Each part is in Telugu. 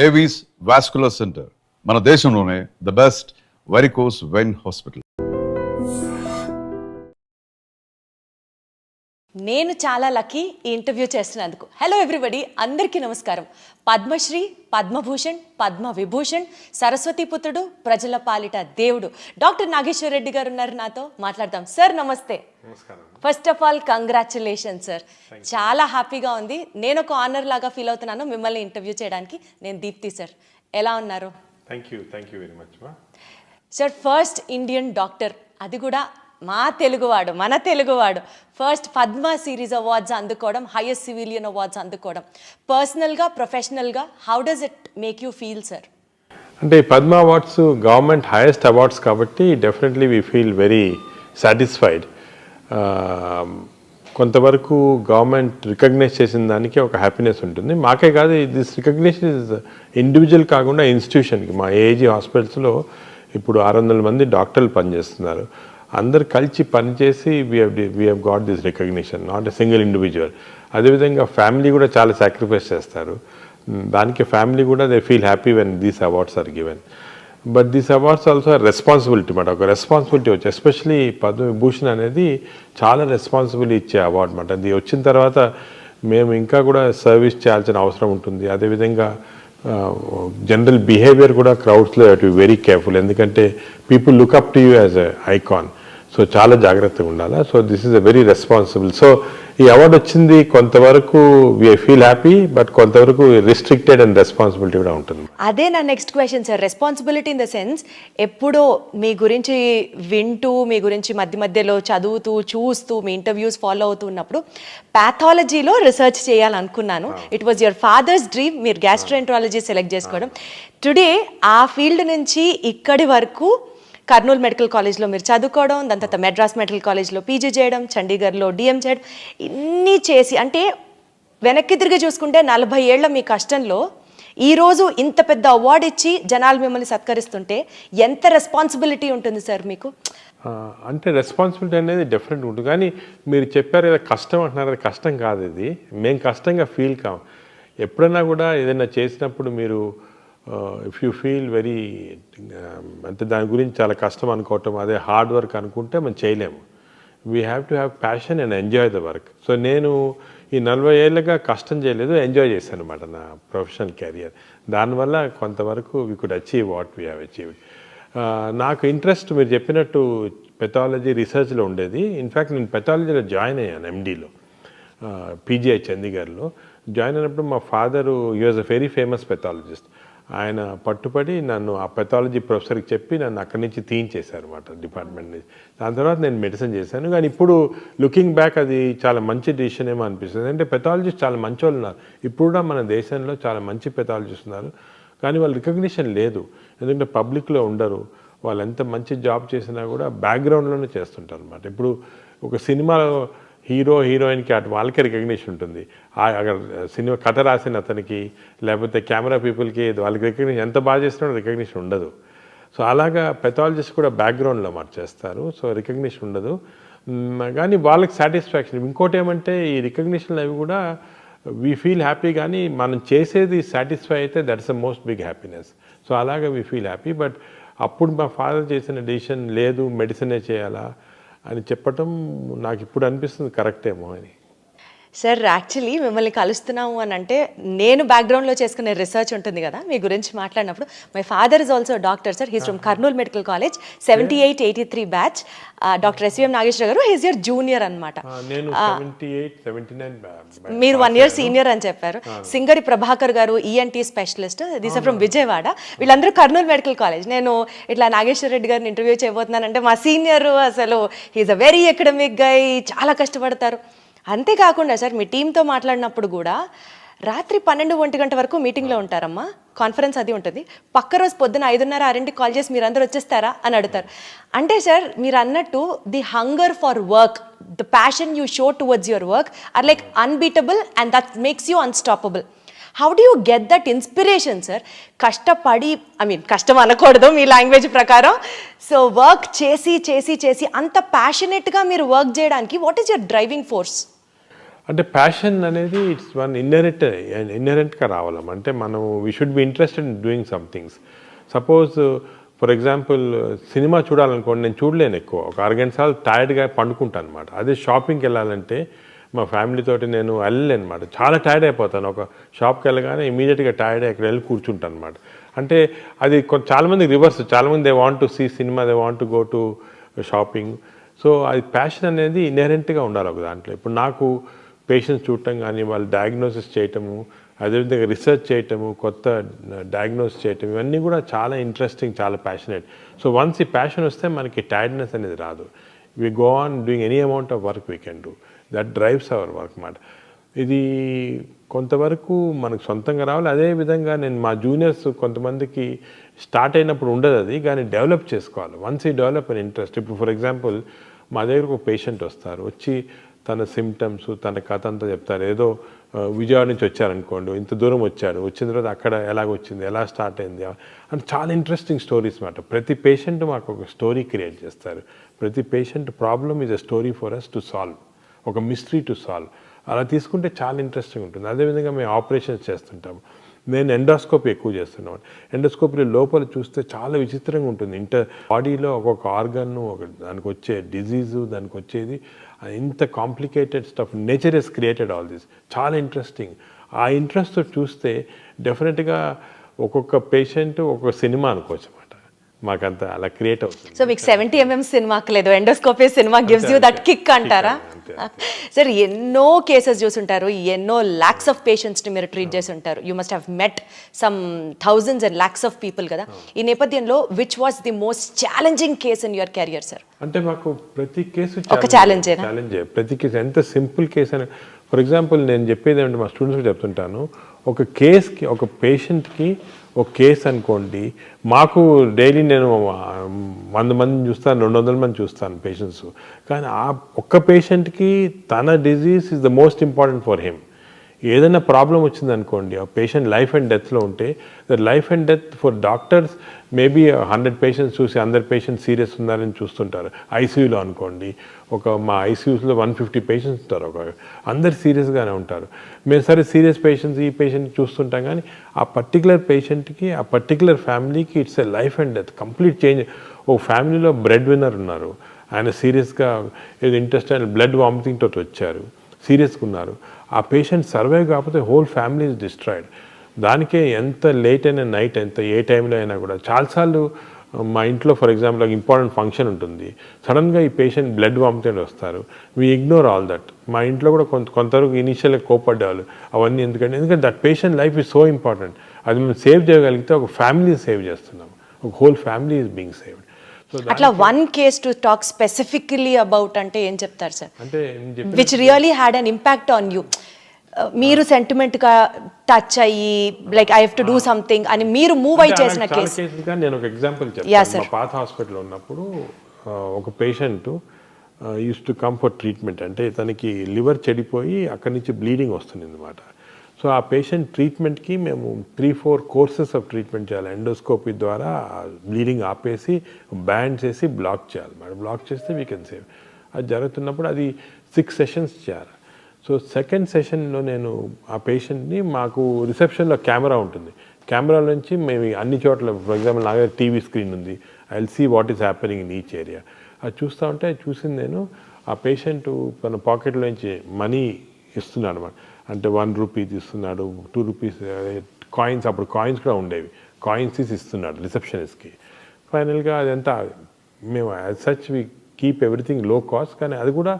ఏవీస్ వాస్కులర్ సెంటర్ మన దేశంలోనే the best varicose vein hospital. నేను చాలా లక్కీ ఈ ఇంటర్వ్యూ చేస్తున్నందుకు. హలో ఎవ్రీబడి, అందరికీ నమస్కారం. పద్మశ్రీ, పద్మభూషణ్, పద్మవిభూషణ్, సరస్వతి పుత్రుడు, ప్రజల పాలిట దేవుడు డాక్టర్ నాగేశ్వర్ రెడ్డి గారు ఉన్నారు నాతో. మాట్లాడదాం. సార్ నమస్తే. First of all congratulation sir. చాలా హ్యాపీగా ఉంది. నేను ఒక ఆనర్ లాగా ఫీల్ అవుతున్నాను మిమ్మల్ని ఇంటర్వ్యూ చేయడానికి. నేను దీప్తి సార్. ఎలా ఉన్నారు? థ్యాంక్ యూ వెరీ మచ్ మా. సార్, ఫస్ట్ ఇండియన్ డాక్టర్, అది కూడా మా తెలుగువాడు, మన తెలుగువాడు, ఫస్ట్ పద్మ సిరీస్ అవార్డ్స్ అందుకోవడం, హైయెస్ట్ సివిలియన్ అవార్డ్స్ అందుకోవడం, పర్సనల్గా ప్రొఫెషనల్గా how does it make you feel sir? అంటే Padma awards government highest awards కాబట్టి definitely we feel very satisfied. కొంతవరకు గవర్నమెంట్ రికగ్నైజ్ చేసిన దానికి ఒక హ్యాపీనెస్ ఉంటుంది. మాకే కాదు, దిస్ రికగ్నిషన్ ఇస్ ఇండివిజువల్ కాకుండా ఇన్స్టిట్యూషన్కి. మా ఏజీ హాస్పిటల్స్లో ఇప్పుడు 600 మంది డాక్టర్లు పనిచేస్తున్నారు. అందరు కలిసి పనిచేసి we have got this recognition, not a single individual. అదేవిధంగా ఫ్యామిలీ కూడా చాలా సాక్రిఫైస్ చేస్తారు. దానికి ఫ్యామిలీ కూడా they feel happy when these awards are given. But these awards also responsibility మాట, ఒక రెస్పాన్సిబిలిటీ వచ్చి, ఎస్పెషలీ పద్మవిభూషణ్ అనేది చాలా రెస్పాన్సిబిలిటీ ఇచ్చే అవార్డు అనమాట. అది వచ్చిన తర్వాత మేము ఇంకా కూడా సర్వీస్ చేయాల్సిన అవసరం ఉంటుంది. అదేవిధంగా జనరల్ బిహేవియర్ కూడా క్రౌడ్స్లో టు వెరీ కేర్ఫుల్, ఎందుకంటే people look up to you as a icon. So చాలా జాగ్రత్తగా ఉండాలి. So this is a very responsible. So ఈ అవార్డు వచ్చింది కొంతవరకు వి ఫీల్ హ్యాపీ, బట్ కొంతవరకు రిస్ట్రిక్టెడ్ అండ్ రెస్పాన్సిబిలిటీ కూడా ఉంటుంది. అదే నా next question sir. Responsibility in the sense, ఎప్పుడో మీ గురించి వింటూ, మీ గురించి మధ్య మధ్యలో చదువుతూ, చూస్తూ, మీ ఇంటర్వ్యూస్ ఫాలో అవుతూ ఉన్నప్పుడు ప్యాథాలజీలో రీసెర్చ్ చేయాలనుకున్నాను. It was your father's dream, మీరు గ్యాస్ట్రోఎంట్రాలజీ సెలెక్ట్ చేసుకోవడం. టుడే ఆ ఫీల్డ్ నుంచి ఇక్కడి వరకు కర్నూలు మెడికల్ కాలేజ్లో మీరు చదువుకోవడం, దాని తర్వాత మెడ్రాస్ మెడికల్ కాలేజ్లో పీజీ చేయడం, చండీగఢ్లో డిఎం చేయడం, ఇన్ని చేసి, అంటే వెనక్కి తిరిగి చూసుకుంటే 40 ఏళ్ల మీ కష్టంలో ఈరోజు ఇంత పెద్ద అవార్డు ఇచ్చి జనాలు మిమ్మల్ని సత్కరిస్తుంటే ఎంత రెస్పాన్సిబిలిటీ ఉంటుంది సార్ మీకు? అంటే రెస్పాన్సిబిలిటీ అనేది డెఫినెట్ ఉంటుంది. కానీ మీరు చెప్పారు కదా కష్టం అంటున్నారు, అది కష్టం కాదు. ఇది మేము కష్టంగా ఫీల్ కాం. ఎప్పుడైనా కూడా ఏదైనా చేసినప్పుడు మీరు ఇఫ్ యూ ఫీల్ వెరీ, అంటే దాని గురించి చాలా కష్టం అనుకోవటం, అదే హార్డ్ వర్క్ అనుకుంటే మనం చేయలేము. We have to have passion and enjoy the work. So నేను ఈ 40 ఏళ్ళుగా కష్టం చేయలేదు, ఎంజాయ్ చేశాను అనమాట నా ప్రొఫెషనల్ కెరియర్. దానివల్ల కొంతవరకు we could achieve what we have achieved. నాకు ఇంట్రెస్ట్ మీరు చెప్పినట్టు పెథాలజీ రీసెర్చ్లో ఉండేది. ఇన్ఫ్యాక్ట్ నేను పెథాలజీలో జాయిన్ అయ్యాను, ఎండీలో, పీజీఐ చండీగఢ్లో జాయిన్ అయినప్పుడు మా father he was a very famous pathologist. ఆయన పట్టుపడి నన్ను ఆ పెథాలజీ ప్రొఫెసర్కి చెప్పి నన్ను అక్కడి నుంచి తీయించేశారు అనమాట, డిపార్ట్మెంట్ నుంచి. దాని తర్వాత నేను మెడిసిన్ చేశాను. కానీ ఇప్పుడు లుకింగ్ బ్యాక్ అది చాలా మంచి డిసిషన్ ఏమో అనిపిస్తుంది. అంటే పెథాలజిస్ట్ చాలా మంచి వాళ్ళు ఉన్నారు. ఇప్పుడు కూడా మన దేశంలో చాలా మంచి పెథాలజిస్ట్ ఉన్నారు. కానీ వాళ్ళ రికగ్నిషన్ లేదు, ఎందుకంటే పబ్లిక్లో ఉండరు. వాళ్ళు ఎంత మంచి జాబ్ చేసినా కూడా బ్యాక్గ్రౌండ్లోనే చేస్తుంటారు అనమాట. ఇప్పుడు ఒక సినిమాలో హీరో హీరోయిన్కి అటు వాళ్ళకే రికగ్నిషన్ ఉంటుంది. అక్కడ సినిమా కథ రాసిన అతనికి, లేకపోతే కెమెరా పీపుల్కి వాళ్ళకి రికగ్నిషన్, ఎంత బాగా చేసినా రికగ్నిషన్ ఉండదు. సో అలాగా పెథాలజిస్ట్ కూడా బ్యాక్గ్రౌండ్లో చేస్తారు. సో రికగ్నిషన్ ఉండదు, కానీ వాళ్ళకి సాటిస్ఫాక్షన్. ఇంకోటి ఏమంటే ఈ రికగ్నిషన్లు అవి కూడా వీ ఫీల్ హ్యాపీ, కానీ మనం చేసేది సాటిస్ఫై అయితే that's the most big happiness. So అలాగా వీ ఫీల్ హ్యాపీ. బట్ అప్పుడు మా ఫాదర్ చేసిన డెసిషన్, లేదు మెడిసినే చేయాలా అని చెప్పటం నాకు ఇప్పుడు అనిపిస్తుంది కరెక్టేమో అని. సార్, యాక్చువల్లీ మిమ్మల్ని కలుస్తున్నాము అని అంటే, నేను బ్యాక్గ్రౌండ్లో చేసుకునే రీసెర్చ్ ఉంటుంది కదా మీ గురించి మాట్లాడినప్పుడు, my father is also doctor sir. He's from Kurnool medical college, 78-83 batch. Doctor SVM Nageswara గారు హీస్ యువర్ జూనియర్ అనమాట. మీరు 1 year సీనియర్ అని చెప్పారు. Singari Prabhakar garu ENT specialist, these are from Vijayawada. వీళ్ళందరూ కర్నూలు మెడికల్ కాలేజ్. నేను ఇట్లా నాగేశ్వర రెడ్డి గారిని ఇంటర్వ్యూ చేయబోతున్నానంటే మా సీనియర్, అసలు హీస్ అ వెరీ ఎకడమిక్ గై, చాలా కష్టపడతారు. అంతేకాకుండా సార్, మీ టీంతో మాట్లాడినప్పుడు కూడా రాత్రి 12-1 గంట వరకు మీటింగ్లో ఉంటారమ్మా, కాన్ఫరెన్స్ అది ఉంటుంది. పక్క రోజు పొద్దున 5:30-6కి కాల్ చేసి మీరు అందరూ వచ్చేస్తారా అని అడుగుతారు. అంటే సార్, మీరు అన్నట్టు the hunger for work, the passion you show towards your work or like unbeatable and that makes you unstoppable. How do you get that inspiration sir? కష్టపడి, కష్టం అనకూడదు మీ లాంగ్వేజ్ ప్రకారం, సో వర్క్ చేసి చేసి చేసి అంత ప్యాషనెట్గా మీరు వర్క్ చేయడానికి what is your driving force? అంటే ప్యాషన్ అనేది ఇట్స్ వన్ ఇన్నరెంట్గా రావాలం. అంటే మనం we should be interested in doing some things. Suppose for example cinema చూడాలనుకోండి, నేను చూడలేను ఎక్కువ, ఒక అరగంట సార్లు టైర్డ్గా పండుకుంటాను అనమాట. అదే షాపింగ్కి వెళ్ళాలంటే మా ఫ్యామిలీతోటి నేను వెళ్ళలేను అనమాట, చాలా టైర్డ్ అయిపోతాను. ఒక షాప్కి వెళ్ళగానే ఇమీడియట్గా టైర్డ్ అక్కడ వెళ్ళి కూర్చుంటాను అనమాట. అంటే అది చాలామందికి రివర్స్, చాలామంది they want to see cinema, they want to go to shopping. So అది ప్యాషన్ అనేది ఇన్హెరెంట్గా ఉండాలి ఒక దాంట్లో. ఇప్పుడు నాకు పేషెంట్స్ చూడటం కానీ, వాళ్ళు డయాగ్నోసిస్ చేయటము, అదేవిధంగా రీసెర్చ్ చేయటము, కొత్త డయాగ్నోస్ చేయటం, ఇవన్నీ కూడా చాలా ఇంట్రెస్టింగ్, చాలా ప్యాషనేట్. సో వన్స్ ఈ ప్యాషన్ వస్తే మనకి టైర్డ్నెస్ అనేది రాదు. We go on doing any amount of work we can do, that drives our work మాట. ఇది కొంతవరకు మనకు సొంతంగా రావాలి. అదేవిధంగా నేను మా జూనియర్స్ కొంతమందికి స్టార్ట్ అయినప్పుడు ఉండదు అది, కానీ డెవలప్ చేసుకోవాలి. వన్స్ ఈ డెవలప్ అన్ ఇంట్రెస్ట్. ఇప్పుడు ఫర్ ఎగ్జాంపుల్ మా దగ్గరకు ఒక పేషెంట్ వస్తారు, వచ్చి తన సిమ్టమ్స్, తన కథ అంతా చెప్తారు. ఏదో విజయవాడ నుంచి వచ్చారనుకోండి, ఇంత దూరం వచ్చాడు, వచ్చిన తర్వాత అక్కడ ఎలాగొచ్చింది, ఎలా స్టార్ట్ అయింది అంటే చాలా ఇంట్రెస్టింగ్ స్టోరీస్ మాట. ప్రతి పేషెంట్ మాకు ఒక స్టోరీ క్రియేట్ చేస్తారు. ప్రతి patient problem is a story for us to solve, ఒక మిస్టరీ టు సాల్వ్. అలా తీసుకుంటే చాలా ఇంట్రెస్టింగ్ ఉంటుంది. అదేవిధంగా మేము ఆపరేషన్స్ చేస్తుంటాము. నేను ఎండోస్కోపీ ఎక్కువ చేస్తున్నాను. ఎండోస్కోపీలో లోపల చూస్తే చాలా విచిత్రంగా ఉంటుంది. బాడీలో ఒక్కొక్క ఆర్గన్, దానికి వచ్చే డిజీజు, దానికి వచ్చేది ఇంత complicated stuff. Nature has created all this. చాలా ఇంట్రెస్టింగ్. ఆ ఇంట్రెస్ట్ చూస్తే డెఫినెట్గా ఒక్కొక్క పేషెంట్ ఒక్కొక్క సినిమా అనుకోవచ్చు అన్నమాట. మాకంతా అలా క్రియేట్ అవుతుంది. సో మీకు 70mm సినిమాకి లేదు, endoscopy cinema gives you that kick అంటారా? సార్ ఎన్నో కేసెస్ చూసుంటారు, ఎన్నో లాక్స్ ఆఫ్ పేషెంట్స్ని మీరు ట్రీట్ చేసి ఉంటారు. You must have met some thousands and lakhs of people కదా. ఈ నేపథ్యంలో which was the most challenging case in your career sir? అంటే మాకు ప్రతి కేసు ఒక ఛాలెంజే. ప్రతి కేసు ఎంత సింపుల్ కేసు అని. ఫర్ ఎగ్జాంపుల్ నేను చెప్పేది ఏమంటే మా స్టూడెంట్స్కి చెప్తుంటాను, ఒక కేస్కి, ఒక పేషెంట్కి ఒక కేసు అనుకోండి, మాకు డైలీ నేను 100 మందిని చూస్తాను, 200 మంది చూస్తాను పేషెంట్స్. కానీ ఆ ఒక్క పేషెంట్కి తన disease is the most important for him. ఏదైనా ప్రాబ్లం వచ్చిందనుకోండి, ఆ పేషెంట్ లైఫ్ అండ్ డెత్లో ఉంటే, the life and death for doctors maybe 100 patients చూసి 100 పేషెంట్స్ సీరియస్ ఉన్నారని చూస్తుంటారు. ఐసీయూలో అనుకోండి, మా ఐసీయూస్లో 150 పేషెంట్స్ ఉంటారు, అందరు సీరియస్గానే ఉంటారు. మేము సరే సీరియస్ పేషెంట్స్, ఈ పేషెంట్ చూస్తుంటాం, కానీ ఆ పర్టికులర్ పేషెంట్కి, ఆ పర్టికులర్ ఫ్యామిలీకి it's a life and death, complete change. ఒక ఫ్యామిలీలో బ్రెడ్ విన్నర్ ఉన్నారు, ఆయన సీరియస్గా ఏదో ఇంటెస్టైనల్ బ్లడ్ వామిటింగ్ తోటి వచ్చారు, సీరియస్గా ఉన్నారు. ఆ పేషెంట్ సర్వైవ్ కాకపోతే హోల్ ఫ్యామిలీ ఇస్ డిస్ట్రాయిడ్. దానికే ఎంత లేట్ అయినా, నైట్ ఎంత ఏ టైంలో అయినా కూడా చాలాసార్లు మా ఇంట్లో ఫర్ ఎగ్జాంపుల్ ఇంపార్టెంట్ ఫంక్షన్ ఉంటుంది, సడన్గా ఈ పేషెంట్ బ్లడ్ వామిటింగ్ వస్తారు, వీ ఇగ్నోర్ ఆల్ దట్. మా ఇంట్లో కూడా కొంతవరకు ఇనీషియల్గా కోపడ్డేవాళ్ళు అవన్నీ. ఎందుకంటే that patient life is so important. అది మేము సేవ్ చేయగలిగితే ఒక ఫ్యామిలీని సేవ్ చేస్తున్నాం, ఒక whole family is being saved. అట్లా one case to talk specifically about అంటే ఏం చెప్తారు సార్? అంటే which really had an impact on you, మీరు సెంటిమెంట్గా టచ్ అయ్యి like I have to do something అని మీరు మూవ్ అయ్యి చేసిన కేసు? నేను ఒక ఎగ్జాంపుల్ చెప్తాను. మా పాత హాస్పిటల్లో ఉన్నప్పుడు ఒక patient use to come for treatment. అంటే తనకి లివర్ చెడిపోయి అక్కడి నుంచి బ్లీడింగ్ వస్తుంది అన్నమాట. సో ఆ పేషెంట్ ట్రీట్మెంట్కి మేము 3-4 కోర్సెస్ ఆఫ్ ట్రీట్మెంట్ చేయాలి. ఎండోస్కోపీ ద్వారా బ్లీడింగ్ ఆపేసి బ్యాండ్ చేసి బ్లాక్ చేయాలి. మరి బ్లాక్ చేస్తే వీ కెన్ సేవ్. అది జరుగుతున్నప్పుడు అది 6 సెషన్స్ చేయాలి. సో సెకండ్ సెషన్లో నేను ఆ పేషెంట్ని, మాకు రిసెప్షన్లో కెమెరా ఉంటుంది, కెమెరా నుంచి మేము అన్ని చోట్ల, ఫర్ ఎగ్జాంపుల్ నా టీవీ స్క్రీన్ ఉంది, I will see what is happening in each area. అది చూస్తూ ఉంటే చూసింది నేను, ఆ పేషెంట్ తన పాకెట్లో నుంచి మనీ ఇస్తున్నాడు అనమాట. అంటే 1 రూపీ తీస్తున్నాడు, 2 రూపీస్ కాయిన్స్, అప్పుడు కాయిన్స్ కూడా ఉండేవి, కాయిన్స్ తీసి ఇస్తున్నాడు రిసెప్షనిస్ట్కి. ఫైనల్గా అదంతా మేము as such we keep everything low cost, కానీ అది కూడా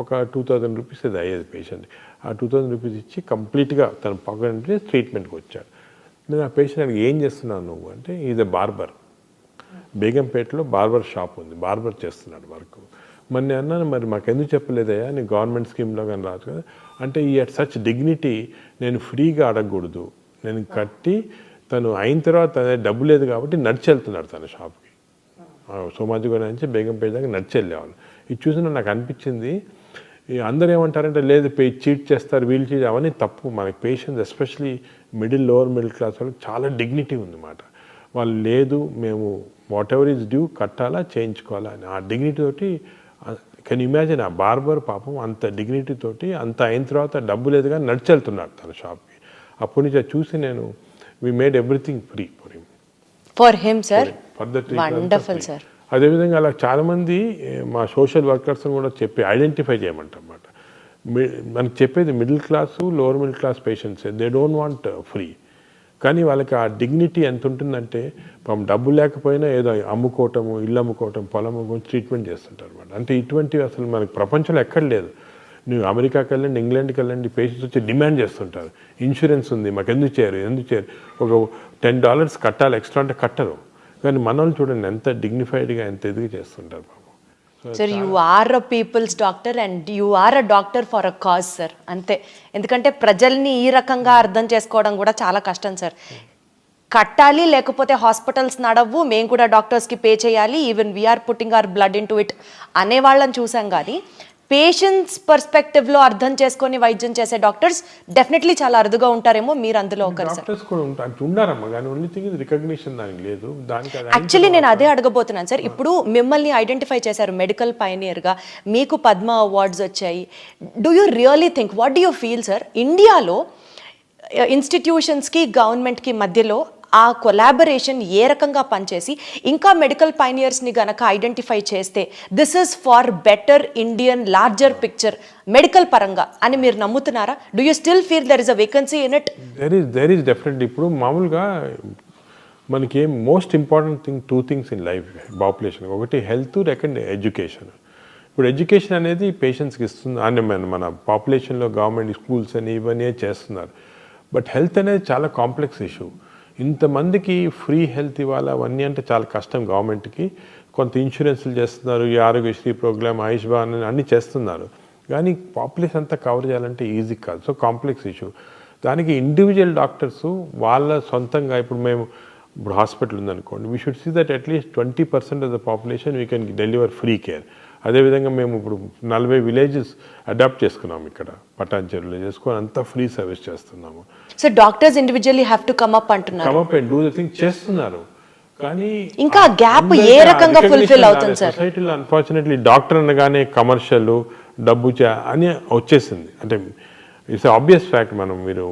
ఒక 2000 రూపీస్ అది అయ్యేది పేషెంట్. ఆ 2000 రూపీస్ ఇచ్చి కంప్లీట్గా తన పాకెట్ నుంచి ట్రీట్మెంట్కి వచ్చాడు. నేను ఆ పేషెంట్ అడిగి ఏం చేస్తున్నాను నువ్వు అంటే, ఈజ్ ఎ బార్బర్, బేగంపేటలో బార్బర్ షాప్ ఉంది, బార్బర్ చేస్తున్నాడు వర్క్. మరి నేను అన్నాను, మరి మాకు ఎందుకు చెప్పలేదయ్యా, నీ గవర్నమెంట్ స్కీమ్లో కానీ రాదు కదా అంటే, ఈ అట్ సచ్ డిగ్నిటీ నేను ఫ్రీగా అడగకూడదు, నేను కట్టి తను అయిన తర్వాత డబ్బు లేదు కాబట్టి నడిచి వెళ్తున్నాడు తన షాప్కి. సోమాజిగూడ నుంచి బేగంపేట దాకా నడిచి వెళ్ళేవాళ్ళు. ఇది చూసిన నాకు అనిపించింది, అందరూ ఏమంటారంటే లేదు చీట్ చేస్తారు, వీళ్ళు చీట్, అవన్నీ తప్పు. మనకి patients especially lower middle class వాళ్ళకి చాలా డిగ్నిటీ ఉందన్నమాట. వాళ్ళు లేదు మేము వాట్ ఎవర్ ఈజ్ డ్యూ కట్టాలా, చేయించుకోవాలా అని ఆ డిగ్నిటీ తోటి కెన్ ఇమాజిన్ ఆ బార్బర్ పాపం అంత డిగ్నిటీ తోటి అంత అయిన తర్వాత డబ్బు లేదు కానీ నడిచెళ్తున్నాడు తన షాప్కి. అప్పటి నుంచి అది చూసి నేను we made everything free for him. For him sir, for the wonderful sir. అదేవిధంగా అలా చాలామంది మా సోషల్ వర్కర్స్ని కూడా చెప్పి ఐడెంటిఫై చేయమంటన్నమాట. మనకి చెప్పేది middle class, lower middle class patients, they don't want free. కానీ వాళ్ళకి ఆ డిగ్నిటీ ఎంత ఉంటుందంటే పాపం డబ్బు లేకపోయినా ఏదో అమ్ముకోవటము, ఇల్లు అమ్ముకోవటం, పొలం అమ్ముకోవడం ట్రీట్మెంట్ చేస్తుంటారు అనమాట. అంటే ఇటువంటివి అసలు మనకి ప్రపంచంలో ఎక్కడ లేదు. నువ్వు అమెరికాకి వెళ్ళండి, ఇంగ్లాండ్కి వెళ్ళండి, పేషెంట్స్ వచ్చి డిమాండ్ చేస్తుంటారు, ఇన్సూరెన్స్ ఉంది మాకు, ఎందుకు చేయరు. ఒక $10 కట్టాలి ఎక్స్ట్రా అంటే కట్టరు. కానీ మన వాళ్ళు చూడండి ఎంత డిగ్నిఫైడ్గా ఎంత ఎదుగు చేస్తుంటారు పాపం. Sir you are a people's doctor and you are a doctor for a cause sir, అంతే. ఎందుకంటే ప్రజల్ని ఈ రకంగా అర్థం చేసుకోవడం కూడా చాలా కష్టం సార్. కట్టాలి లేకపోతే హాస్పిటల్స్ నడవు, మేము కూడా డాక్టర్స్కి పే చేయాలి, even we are putting our blood into it అనే వాళ్ళని చూసాం. కానీ పేషెంట్స్ పర్స్పెక్టివ్లో అర్థం చేసుకొని వైద్యం చేసే డాక్టర్స్ డెఫినెట్లీ చాలా అరుదుగా ఉంటారేమో, మీరు అందులో ఒకరు సార్. డాక్టర్స్ కూడా ఉన్నారమ్మా, కానీ ఓన్లీ థింగ్ ఇది రికగ్నిషన్ దానికి లేదు. యాక్చువల్లీ నేను అదే అడగబోతున్నాను సార్. ఇప్పుడు మిమ్మల్ని ఐడెంటిఫై చేశారు మెడికల్ పైనియర్గా, మీకు పద్మ అవార్డ్స్ వచ్చాయి. Do you really think, what do you feel sir, ఇండియాలో ఇన్స్టిట్యూషన్స్కి గవర్నమెంట్కి మధ్యలో ఆ కొలాబరేషన్ ఏ రకంగా పనిచేసి ఇంకా మెడికల్ పైనియర్స్ని గనక ఐడెంటిఫై చేస్తే this is far better Indian larger picture medical పరంగా అని మీరు నమ్ముతున్నారా? Do you still feel there is a vacancy in it? There is definitely. ఇప్పుడు మామూలుగా మనకి most important thing 2 things in life population. ఒకటి హెల్త్, సెకండ్ ఎడ్యుకేషన్. ఇప్పుడు ఎడ్యుకేషన్ అనేది పేషెంట్స్కి ఇస్తుంది అని మన పాపులేషన్లో గవర్నమెంట్ స్కూల్స్ అని ఇవన్నీ చేస్తున్నారు. బట్ హెల్త్ అనేది చాలా కాంప్లెక్స్ ఇష్యూ. ఇంతమందికి ఫ్రీ హెల్త్ ఇవ్వాలి అవన్నీ అంటే చాలా కష్టం గవర్నమెంట్కి. కొంత ఇన్సూరెన్స్లు చేస్తున్నారు, ఈ ఆరోగ్యశ్రీ ప్రోగ్రామ్, ఆయుష్మాన్ అన్నీ చేస్తున్నారు. కానీ పాపులేషన్ అంతా కవర్ చేయాలంటే ఈజీ కాదు. So complex issue. దానికి ఇండివిజువల్ డాక్టర్స్ వాళ్ళ సొంతంగా, ఇప్పుడు హాస్పిటల్ ఉందనుకోండి, we should see that at least 20% of the population we can deliver free care. అదేవిధంగా మేము ఇప్పుడు 40 విలేజెస్ అడాప్ట్ చేసుకున్నాము, ఇక్కడ పటాన్చెరులో చేసుకొని అంతా ఫ్రీ సర్వీస్ చేస్తున్నాము. So doctors individually have to come up అంటున్నారు, come up and do the thing చేస్తున్నారు. కానీ ఇంకా గ్యాప్ ఏ రకంగా ఫుల్ఫిల్ అవుతుంది సార్? సొసైటీలో అన్ఫార్చునేట్లీ డాక్టర్ అనగానే కమర్షియల్ డబ్బు అని వచ్చేసింది. అంటే ఇట్స్ ఆబ్వియస్ ఫ్యాక్ట్. మీరు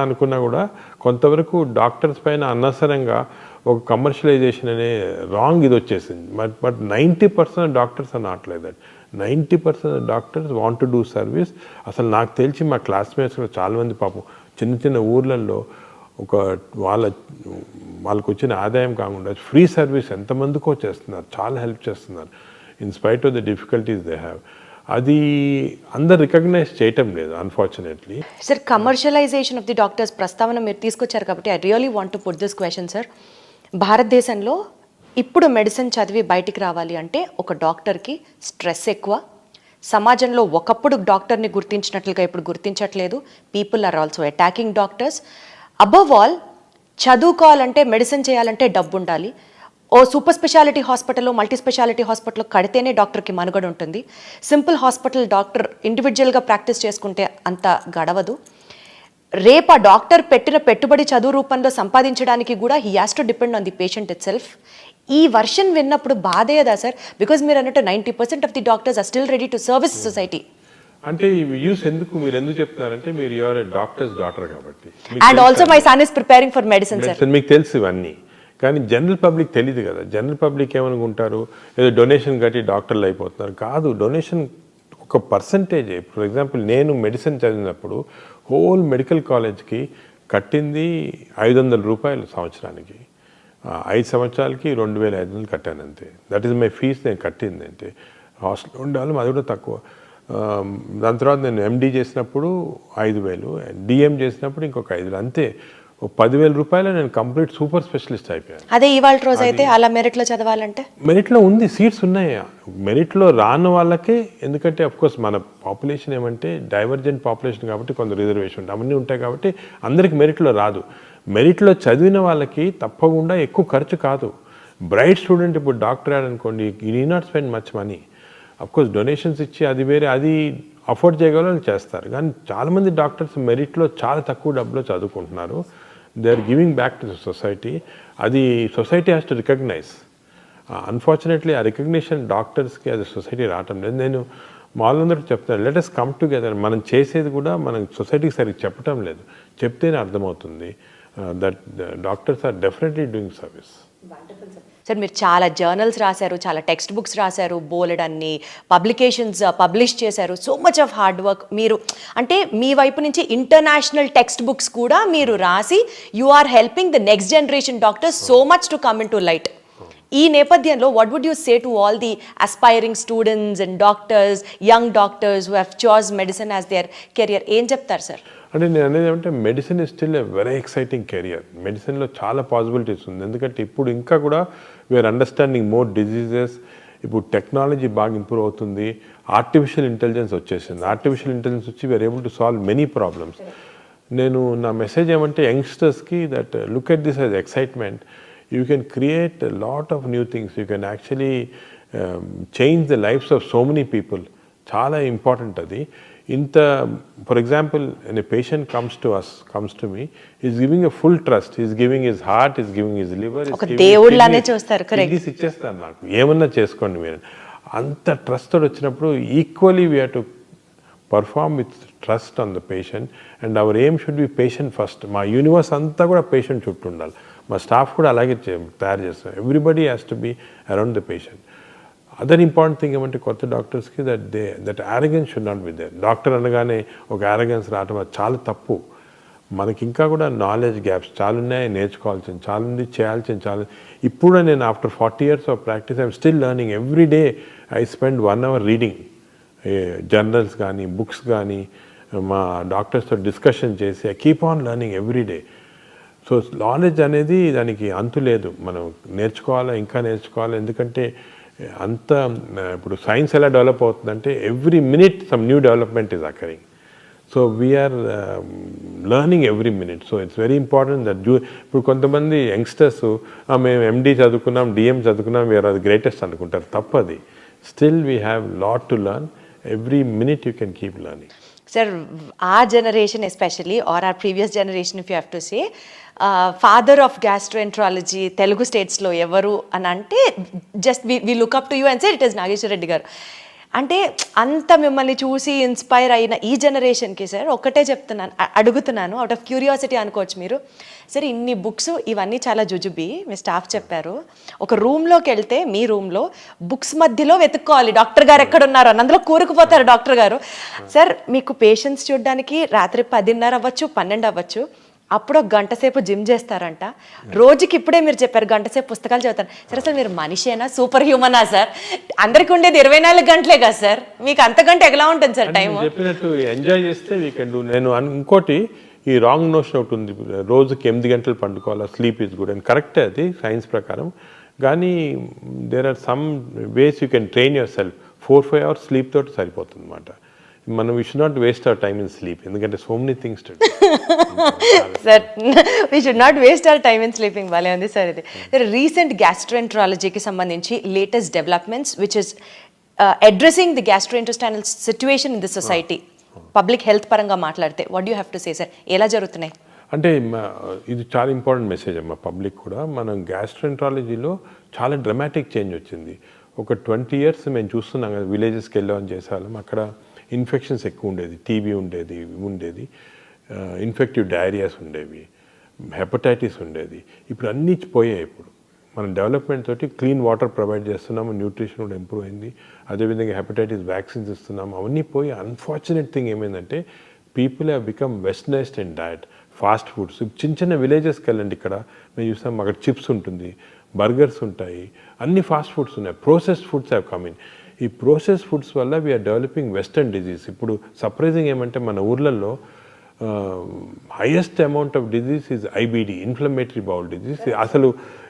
అనుకున్నా కూడా కొంతవరకు డాక్టర్స్ పైన అనవసరంగా ఒక కమర్షియలైజేషన్ అనే రాంగ్ ఇది వచ్చేసింది. But 90% doctors are not like that. 90% doctors want to do service. అసలు నాకు తెలిసి మా క్లాస్మేట్స్ కూడా చాలామంది పాపం చిన్న చిన్న ఊర్లలో వాళ్ళకు వచ్చిన ఆదాయం కాకుండా ఫ్రీ సర్వీస్ ఎంతమందికో చేస్తున్నారు, చాలా హెల్ప్ చేస్తున్నారు in spite of the difficulties they have. అది అందరు రికగ్నైజ్ చేయటం లేదు unfortunately. Sir commercialisation of the doctors ప్రస్తావన మీరు తీసుకొచ్చారు కాబట్టి I really want to put this question sir. భారతదేశంలో ఇప్పుడు మెడిసిన్ చదివి బయటికి రావాలి అంటే ఒక డాక్టర్కి స్ట్రెస్ ఎక్కువ, సమాజంలో ఒకప్పుడు డాక్టర్ని గుర్తించినట్లుగా ఇప్పుడు గుర్తించట్లేదు, people are also attacking doctors. Above all చదువుకోవాలంటే మెడిసిన్ చేయాలంటే డబ్బు ఉండాలి. ఓ సూపర్ స్పెషాలిటీ హాస్పిటల్లో మల్టీ స్పెషాలిటీ హాస్పిటల్లో కడితేనే డాక్టర్కి మనుగడ ఉంటుంది. సింపుల్ హాస్పిటల్ డాక్టర్ ఇండివిజువల్గా ప్రాక్టీస్ చేసుకుంటే అంత గడవదు. రేపు ఆ డాక్టర్ పెట్టిన పెట్టుబడి చదువు రూపంలో సంపాదించడానికి కూడా he has to depend on the patient itself. ఈ వర్షన్ విన్నప్పుడు బాధేదా సార్? బికాజ్ మీరు అన్నట్టు 90% of the doctors are still ready to service society. అంటే ఈ వ్యూస్ మీరు ఎందుకు చెప్తున్నారంటే మీరు యువర్ డాక్టర్స్ డాటర్ కాబట్టి. And also my son is preparing for medicine sir. మీకు తెలుసు ఇవన్నీ, కానీ జనరల్ పబ్లిక్ తెలియదు కదా. జనరల్ పబ్లిక్ ఏమనుకుంటారు, ఏదో డొనేషన్ కట్టి డాక్టర్లు అయిపోతున్నారు. కాదు, డొనేషన్ ఒక పర్సంటేజ్. ఫర్ ఎగ్జాంపుల్ నేను మెడిసిన్ చదివినప్పుడు హోల్ మెడికల్ కాలేజ్కి కట్టింది ₹500 సంవత్సరానికి. 5 సంవత్సరాలకి 2,500 కట్టాను అంతే. That is my fees. నేను కట్టింది అంటే హాస్టల్ ఉండాలి, అది కూడా తక్కువ. దాని తర్వాత నేను ఎండి చేసినప్పుడు 5,000, డిఎం చేసినప్పుడు ఇంకొక 5,000 అంతే. ₹10,000 నేను కంప్లీట్ సూపర్ స్పెషలిస్ట్ అయిపోయాను. అదే ఇవాళ రోజు అయితే అలా మెరిట్లో చదవాలంటే మెరిట్లో ఉంది, సీట్స్ ఉన్నాయి. మెరిట్లో రాని వాళ్ళకే, ఎందుకంటే అఫ్కోర్స్ మన పాపులేషన్ ఏమంటే డైవర్జెంట్ పాపులేషన్ కాబట్టి కొంత రిజర్వేషన్ అవన్నీ ఉంటాయి కాబట్టి అందరికి మెరిట్లో రాదు. మెరిట్లో చదివిన వాళ్ళకి తప్పకుండా ఎక్కువ ఖర్చు కాదు. బ్రైట్ స్టూడెంట్ ఇప్పుడు డాక్టర్ అనుకోండి, you need not spend much money. Of course donations ఇచ్చి అది వేరే, అది అఫోర్డ్ చేయగల చేస్తారు. కానీ చాలామంది డాక్టర్స్ మెరిట్లో చాలా తక్కువ డబ్బులో చదువుకుంటున్నారు. They are giving back to the society. అది society has to recognize. Unfortunately ఆ రికగ్నిషన్ డాక్టర్స్కి అది సొసైటీ రావటం లేదు. నేను వాళ్ళందరూ చెప్తాను, లెట్ అస్ కమ్ టుగెదర్. మనం చేసేది కూడా మనం సొసైటీకి సరిగ్గా చెప్పటం లేదు, చెప్తేనే అర్థమవుతుంది. That doctors are definitely doing service. Sir మీరు చాలా జర్నల్స్ రాశారు, చాలా టెక్స్ట్ బుక్స్ రాశారు, బోలెడ్ అన్ని పబ్లికేషన్స్ పబ్లిష్ చేశారు. So much of hard work. మీరు అంటే మీ వైపు నుంచి ఇంటర్నేషనల్ టెక్స్ట్ బుక్స్ కూడా మీరు రాసి you are helping the next generation doctors so much to come in to light. ఈ నేపథ్యంలో what would you say to all the aspiring students and doctors, young doctors who have choice medicine as their career, ఏం చెప్తారు సార్? అంటే నేను అనేది ఏమంటే medicine is still a very exciting career. మెడిసిన్లో చాలా పాసిబిలిటీస్ ఉంది. ఎందుకంటే ఇప్పుడు ఇంకా కూడా వీఆర్ అండర్స్టాండింగ్ మోర్ డిజీజెస్. ఇప్పుడు టెక్నాలజీ బాగా ఇంప్రూవ్ అవుతుంది, ఆర్టిఫిషియల్ ఇంటెలిజెన్స్ వచ్చేసింది. ఆర్టిఫిషియల్ ఇంటెలిజెన్స్ వచ్చి we are able to solve many problems. నేను నా మెసేజ్ ఏమంటే యంగ్స్టర్స్కి that look at this as excitement. You can create a lot of new things. You can actually change the lives of so many people. Chala important adi. For example, when a patient comes to me, he's giving a full trust. He's giving his heart, he's giving his liver. Oka దేవుళ్ళనే చూస్తారు. కరెక్ట్. ఇది ఇచ్చేస్తాను నాకు, ఏమన్నా చేసుకోండి మీరు. అంత ట్రస్ట్ తోటి వచ్చినప్పుడు equally we have to perform with trust on the patient, and our aim should be patient first. మా యూనివర్స్ అంతా కూడా పేషెంట్ చుట్టూ ఉండాలి. మా స్టాఫ్ కూడా అలాగే తయారు చేస్తాం. Everybody has to be around the patient. Other important thing ఏమంటే కొత్త డాక్టర్స్కి that arrogance should not be there. Doctor అనగానే ఒక యారగెన్స్ రావడం అది చాలా తప్పు. మనకి ఇంకా కూడా నాలెడ్జ్ గ్యాప్స్ చాలా ఉన్నాయి, నేర్చుకోవాల్సింది చాలా ఉంది, చేయాల్సింది చాలా. ఇప్పుడు నేను after 40 years of practice I'm still learning. Every day I spend 1 hour reading journals కానీ బుక్స్ కానీ మా డాక్టర్స్తో డిస్కషన్ చేసి I keep on learning every day. So knowledge అనేది దానికి అంతు లేదు, మనం నేర్చుకోవాలా, ఇంకా నేర్చుకోవాలి. ఎందుకంటే అంత ఇప్పుడు సైన్స్ ఎలా డెవలప్ అవుతుందంటే every minute some new development is occurring. So we are learning every minute. So it's very important that ఇప్పుడు కొంతమంది యంగ్స్టర్స్ మేము ఎండి చదువుకున్నాం, డిఎం చదువుకున్నాం, వీఆర్ అది గ్రేటెస్ట్ అనుకుంటారు. తప్పది. Still we have lot to learn. Every minute you can keep learning. Sir, our generation especially, or our previous generation if you have to say, father of gastroenterology Telugu states lo evaru అని అంటే just we look up to you and say it is Nageshwar Reddy garu. అంటే అంత మిమ్మల్ని చూసి ఇన్స్పైర్ అయిన ఈ జనరేషన్కి సార్ ఒకటే చెప్తున్నాను, అడుగుతున్నాను, అవుట్ ఆఫ్ క్యూరియాసిటీ అనుకోవచ్చు మీరు. సరే ఇన్ని బుక్స్ ఇవన్నీ చాలా జుజుబి మీ స్టాఫ్ చెప్పారు. ఒక రూమ్లోకి వెళ్తే మీ రూమ్లో బుక్స్ మధ్యలో వెతుక్కోవాలి డాక్టర్ గారు ఎక్కడున్నారు అని, అందులో కూరుకుపోతారు డాక్టర్ గారు. సార్ మీకు పేషెంట్స్ చూడడానికి రాత్రి 10:30 అవ్వచ్చు, 12 అవ్వచ్చు, అప్పుడు ఒక గంట సేపు జిమ్ చేస్తారంట. రోజుకి ఇప్పుడే మీరు చెప్పారు గంట సేపు పుస్తకాలు చదువుతారు. సరే అసలు మీరు మనిషేనా, సూపర్ హ్యూమనా సార్? అందరికి ఉండేది 24 గంటలే కదా సార్, మీకు అంతకంటే ఎలా ఉంటుంది సార్ టైం? చెప్పినట్టు ఎంజాయ్ చేస్తే వీ కెన్ డూ. నేను ఇంకోటి ఈ రాంగ్ నోషన్ ఒకటి ఉంది, రోజుకి 8 గంటలు పండుకోవాలి, స్లీప్ ఈజ్ గుడ్ అని. కరెక్టే అది సైన్స్ ప్రకారం. కానీ there are some ways you can train yourself. 4-5 hours sleep తోటి సరిపోతుంది అనమాట. మనం we should not waste our time in sleep, ఎందుకంటే so many things to do. Sir we should not waste our time in sleeping. భలే ఉంది సార్ ఇది. రీసెంట్ గ్యాస్ట్రోఎంట్రాలజీకి సంబంధించి latest developments which is addressing the gastrointestinal situation in the society, public health పరంగా మాట్లాడితే what you have to say sir? ఎలా జరుగుతున్నాయి? అంటే ఇది చాలా ఇంపార్టెంట్ మెసేజ్ అమ్మా పబ్లిక్ కూడా. మనం గ్యాస్ట్రోఎంట్రాలజీలో చాలా డ్రమాటిక్ చేంజ్ వచ్చింది. ఒక 20 years మేము చూస్తున్నాం కదా, విలేజెస్కి వెళ్ళామని చేసేవాళ్ళం. అక్కడ ఇన్ఫెక్షన్స్ ఎక్కువ ఉండేది, టీబీ ఉండేది, ఇన్ఫెక్టివ్ డయేరియాస్ ఉండేవి, హెపటైటిస్ ఉండేది. ఇప్పుడు అన్నీ పోయాయి. ఇప్పుడు మన డెవలప్మెంట్ తోటి క్లీన్ వాటర్ ప్రొవైడ్ చేస్తున్నాము, న్యూట్రిషన్ కూడా ఇంప్రూవ్ అయింది, అదేవిధంగా హెపటైటిస్ వ్యాక్సిన్స్ ఇస్తున్నాము, అవన్నీ పోయి. అన్ఫార్చునేట్ థింగ్ ఏమైందంటే people have become westernised in diet, fast foods. చిన్న విలేజెస్కి వెళ్ళండి, ఇక్కడ మేము చూస్తాం అక్కడ చిప్స్ ఉంటుంది, బర్గర్స్ ఉంటాయి, అన్ని ఫాస్ట్ ఫుడ్స్ ఉన్నాయి. Processed foods have come in. ఈ ప్రోసెస్ ఫుడ్స్ వల్ల వీఆర్ డెవలపింగ్ వెస్టర్న్ డిజీజ్. ఇప్పుడు సర్ప్రైజింగ్ ఏమంటే మన ఊర్లలో highest amount of disease is IBD, inflammatory bowl disease. అసలు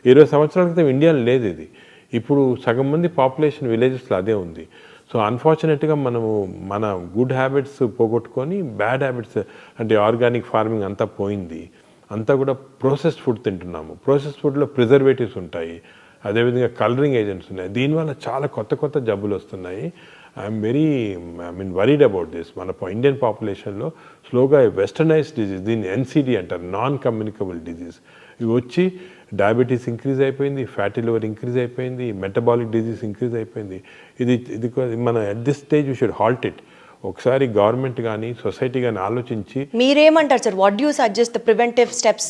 20 సంవత్సరాల క్రితం ఇండియాలో లేదు ఇది. ఇప్పుడు సగం మంది పాపులేషన్ విలేజెస్లో అదే ఉంది. సో అన్ఫార్చునేట్గా మనము మన గుడ్ హ్యాబిట్స్ పోగొట్టుకొని బ్యాడ్ హ్యాబిట్స్ అంటే ఆర్గానిక్ ఫార్మింగ్ అంతా పోయింది. అంతా కూడా ప్రాసెస్డ్ ఫుడ్ తింటున్నాము. ప్రాసెస్డ్ ఫుడ్లో ప్రిజర్వేటివ్స్ ఉంటాయి, అదేవిధంగా కలరింగ్ ఏజెంట్స్ ఉన్నాయి. దీనివల్ల చాలా కొత్త జబ్బులు వస్తున్నాయి. I'm worried about this. మన ఇండియన్ పాపులేషన్లో స్లోగా వెస్టర్నైజ్డ్ డిజీజ్, దీన్ని ఎన్సిడి అంటారు, నాన్ కమ్యూనికబుల్ డిజీజ్, ఇవి వచ్చి డయాబెటీస్ ఇంక్రీజ్ అయిపోయింది, ఫ్యాటీ లివర్ ఇంక్రీజ్ అయిపోయింది, మెటబాలిక్ డిజీజ్ ఇంక్రీజ్ అయిపోయింది. ఇది మన at this stage we should halt it. ఒకసారి గవర్నమెంట్ కానీ సొసైటీ కానీ ఆలోచించి మీరేమంటారు sir, what you suggest the preventive steps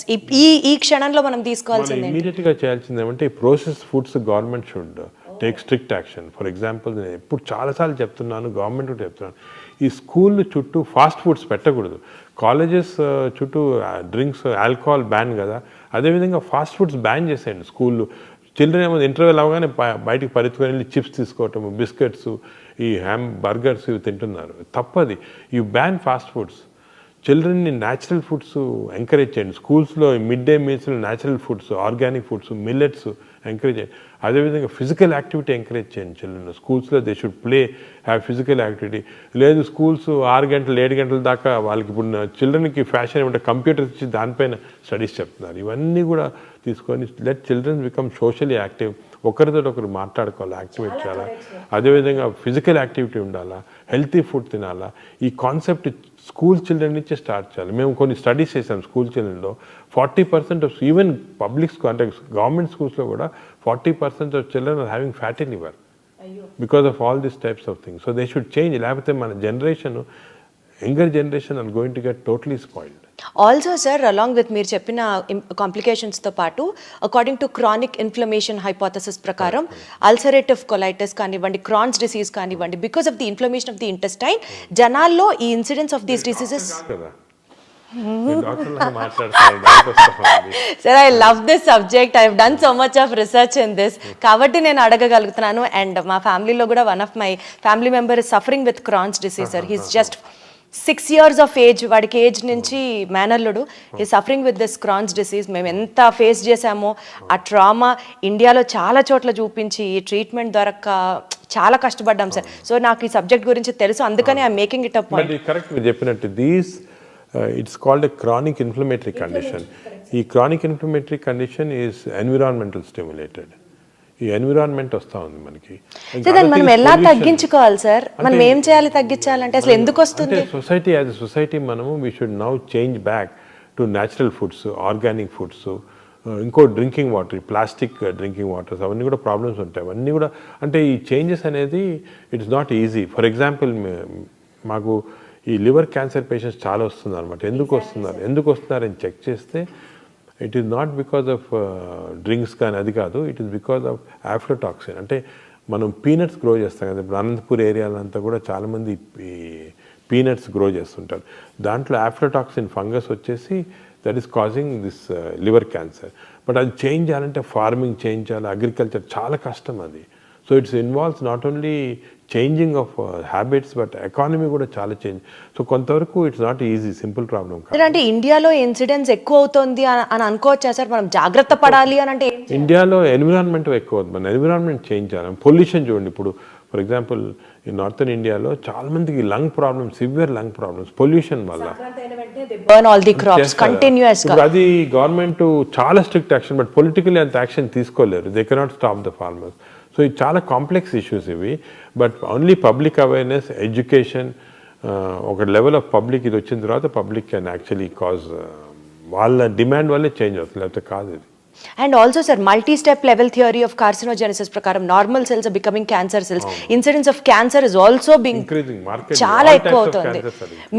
ఈ క్షణంలో మనం తీసుకోవాల్సింది ఇమీడియట్గా చేయాల్సింది ఏమంటే ఈ process foods government should take strict action. For example నేను ఎప్పుడు చాలాసార్లు చెప్తున్నాను, గవర్నమెంట్ కూడా చెప్తున్నాను, ఈ స్కూల్ చుట్టూ ఫాస్ట్ ఫుడ్స్ పెట్టకూడదు. కాలేజెస్ చుట్టూ డ్రింక్స్ ఆల్కహాల్ బ్యాన్ కదా, అదేవిధంగా ఫాస్ట్ ఫుడ్స్ బ్యాన్ చేసేయండి స్కూళ్ళు. చిల్డ్రన్ ఏమో ఇంటర్వెల్ అవగానే బయటికి పరిగెత్తుకొని వెళ్ళి చిప్స్ తీసుకోవటం, బిస్కెట్స్, ఈ బర్గర్స్ ఇవి తింటున్నారు. తప్పది. You ban fast foods. చిల్డ్రన్ని న్యాచురల్ ఫుడ్స్ ఎంకరేజ్ చేయండి. స్కూల్స్లో మిడ్ డే మీల్స్లో natural foods, organic foods, millets encourage చేయండి. అదేవిధంగా ఫిజికల్ యాక్టివిటీ ఎంకరేజ్ చేయండి చిల్డ్రన్. స్కూల్స్లో they should have physical activity. లేదు స్కూల్స్ 6 గంటలు 7 గంటల దాకా వాళ్ళకి ఇప్పుడు చిల్డ్రన్కి ఫ్యాషన్ ఏమంటే కంప్యూటర్స్ ఇచ్చి దానిపైన స్టడీస్ చెప్తున్నారు. ఇవన్నీ కూడా తీసుకొని let childrens become socially active. ఒకరితో ఒకరు మాట్లాడుకోవాలి, యాక్టివేట్ చేయాలా. అదేవిధంగా ఫిజికల్ యాక్టివిటీ ఉండాలా, హెల్తీ ఫుడ్ తినాలా. ఈ కాన్సెప్ట్ స్కూల్ చిల్డ్రన్ నుంచే స్టార్ట్ చేయాలి. మేము కొన్ని స్టడీస్ చేసాం స్కూల్ చిల్డ్రన్లో. 40% ఆఫ్ ఈవెన్ పబ్లిక్ స్కూల్ అంటే గవర్నమెంట్ స్కూల్స్లో కూడా 40% of children are having fatty liver because of all these types of things. So they should change. లేకపోతే మన generation, younger generation are going to get totally spoiled. Also sir, along with మీరు చెప్పిన కాంప్లికేషన్స్తో పాటు according to chronic inflammation hypothesis ప్రకారం అల్సరేటివ్ కొలైటిస్ కానివ్వండి, క్రాన్స్ డిసీజ్ కానివ్వండి, because of the inflammation of the intestine జనాల్లో ఈ incidence of these diseases. Sir, I love this subject. I have done so much of research in this, కాబట్టి నేను అడగగలుగుతున్నాను. అండ్ మా ఫ్యామిలీలో కూడా one of my family member is suffering with Crohn's disease sir. He's just 6 years of age, వాడికి ఏజ్ నుంచి మేనల్లుడు. ఈ suffering with this Crohn's disease. మేము ఎంత ఫేస్ చేసామో ఆ ట్రామా ఇండియాలో చాలా చోట్ల చూపించి ఈ ట్రీట్మెంట్ దొరక్క చాలా కష్టపడ్డాం సార్. సో నాకు ఈ సబ్జెక్ట్ గురించి తెలుసు, అందుకని I'm making it a point. Correct మీరు చెప్పినట్టు it's called a chronic inflammatory condition. ఈ chronic inflammatory condition is environmental stimulated. ఈ ఎన్విరాన్మెంట్ వస్తూ ఉంది మనకి. మనం ఎలా తగ్గించుకోవాలి సార్? మనం ఏం చేయాలి తగ్గించాలంటే? అసలు ఎందుకు వస్తుంది? సొసైటీ యాజ్ ఎ సొసైటీ మనము we should now change back to natural foods, organic foods. ఇంకో drinking water, plastic drinking waters, అవన్నీ కూడా ప్రాబ్లమ్స్ ఉంటాయి. అవన్నీ కూడా అంటే ఈ చేంజెస్ అనేది it's not easy. For example మాకు ఈ లివర్ క్యాన్సర్ పేషెంట్స్ చాలా వస్తున్నారు అనమాట. ఎందుకు వస్తున్నారని చెక్ చేస్తే it is not because of drinks కానీ అది కాదు, ఇట్ ఈస్ బికాజ్ ఆఫ్ ఆఫ్లోటాక్సిన్. అంటే మనం పీనట్స్ గ్రో చేస్తాం కదా, ఇప్పుడు అనంతపూర్ ఏరియాలంతా కూడా చాలామంది ఈ పీనట్స్ గ్రో చేస్తుంటారు. దాంట్లో ఆఫ్లోటాక్సిన్ ఫంగస్ వచ్చేసి that is causing this liver cancer. But అది చేంజ్ చేయాలంటే ఫార్మింగ్ చేంజ్ చేయాలి, అగ్రికల్చర్ చాలా కష్టం అది. So it's involves not only changing of habits but economy కూడా చాలా చేంజ్. సో కొంతవరకు it's not easy, simple problem కాదు. అంటే ఇండియాలో ఇన్సిడెన్స్ ఎక్కువ అవుతుంది అని అనుకోవచ్చా సార్? మనం జాగ్రత్త పడాలి అని అంటే ఇండియాలో ఎన్విరాన్మెంట్ ఎక్కువ అవుతుంది. మన ఎన్విరాన్మెంట్ చేంజ్ చేయాలి. పొల్యూషన్ చూడండి, ఇప్పుడు ఫర్ ఎగ్జాంపుల్ ఈ నార్థన్ ఇండియాలో చాలా మందికి lung problems, severe lung problems pollution వల్ల. అది గవర్నమెంట్ చాలా స్ట్రిక్ట్ యాక్షన్, బట్ పొలిటికల్లీ అంత యాక్షన్ తీసుకోలేరు. They cannot stop the farmers. So ఇది చాలా కాంప్లెక్స్ ఇష్యూస్ ఇవి. But only public awareness, education, ఒక లెవెల్ ఆఫ్ పబ్లిక్ ఇది వచ్చిన తర్వాత పబ్లిక్ కెన్ యాక్చువల్లీ కాజ్ వాళ్ళ డిమాండ్ వల్లే చేంజ్ అవుతుంది, లేకపోతే కాదు ఇది. And also sir, multi step level theory of carcinogenesis ప్రకారం normal cells are becoming cancer cells. Incidence of cancer is also being చాలా ఎక్కువ అవుతుంది.